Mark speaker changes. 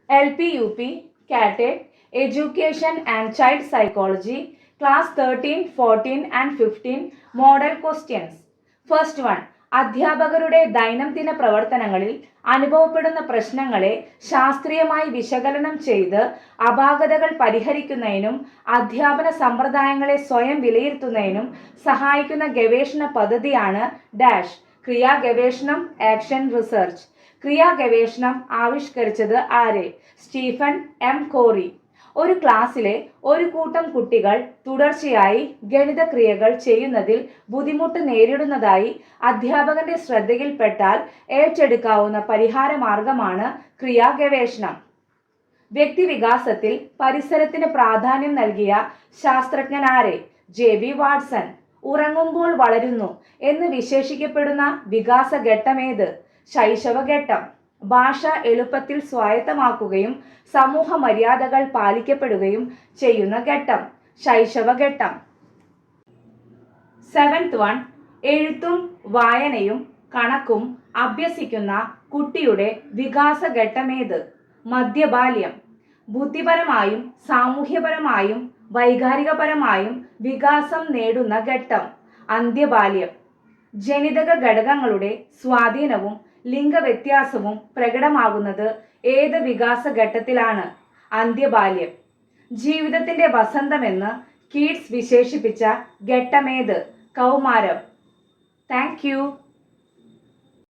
Speaker 1: LP, UP, CATET, Education and Child Psychology, Class 13, 14 and 15 Model Questions. First one. അധ്യാപകരുടെ ദൈനംദിന പ്രവർത്തനങ്ങളിൽ അനുഭവപ്പെടുന്ന പ്രശ്നങ്ങളെ ശാസ്ത്രീയമായി വിശകലനം ചെയ്ത് അപാകതകൾ പരിഹരിക്കുന്നതിനും അധ്യാപന സമ്പ്രദായങ്ങളെ സ്വയം വിലയിരുത്തുന്നതിനും സഹായിക്കുന്ന ഗവേഷണ പദ്ധതിയാണ് ഡാഷ് ക്രിയാ ഗവേഷണം ആക്ഷൻ റിസർച്ച്. ക്രിയാ ഗവേഷണം ആവിഷ്കരിച്ചത് ആരെ? Stephen M Corey. ഒരു ക്ലാസ്സിലെ ഒരു കൂട്ടം കുട്ടികൾ തുടർച്ചയായി ഗണിതക്രിയകൾ ചെയ്യുന്നതിൽ ബുദ്ധിമുട്ട് നേരിടുന്നതായി അധ്യാപകന്റെ ശ്രദ്ധയിൽപ്പെട്ടാൽ ഏറ്റെടുക്കാവുന്ന പരിഹാര മാർഗമാണ് ക്രിയാ ഗവേഷണം. വ്യക്തിവികാസത്തിൽ പരിസരത്തിന് പ്രാധാന്യം നൽകിയ ശാസ്ത്രജ്ഞനാരെ? JB Watson. ഉറങ്ങുമ്പോൾ വളരുന്നു എന്ന് വിശേഷിക്കപ്പെടുന്ന വികാസഘട്ടമേത്? ശൈശവഘട്ടം. ഭാഷ എളുപ്പത്തിൽ സ്വായത്തമാക്കുകയും സമൂഹ മര്യാദകൾ പാലിക്കപ്പെടുകയും ചെയ്യുന്ന ഘട്ടം ശൈശവഘട്ടം. 7th one. എഴുത്തും വായനയും കണക്കും അഭ്യസിക്കുന്ന കുട്ടിയുടെ വികാസഘട്ടമേത്? മധ്യബാല്യം. ബുദ്ധിപരമായും സാമൂഹ്യപരമായും വൈകാരികപരമായും വികാസം നേടുന്ന ഘട്ടം അന്ത്യബാല്യം. ജനിതക ഘടകങ്ങളുടെ സ്വാധീനവും ലിംഗവ്യത്യാസവും പ്രകടമാകുന്നത് ഏത് വികാസഘട്ടത്തിലാണ്? അന്ത്യബാല്യം. ജീവിതത്തിന്റെ വസന്തമെന്ന് കീറ്റ്സ് വിശേഷിപ്പിച്ച ഘട്ടമേത്? കൗമാരം. Thank you.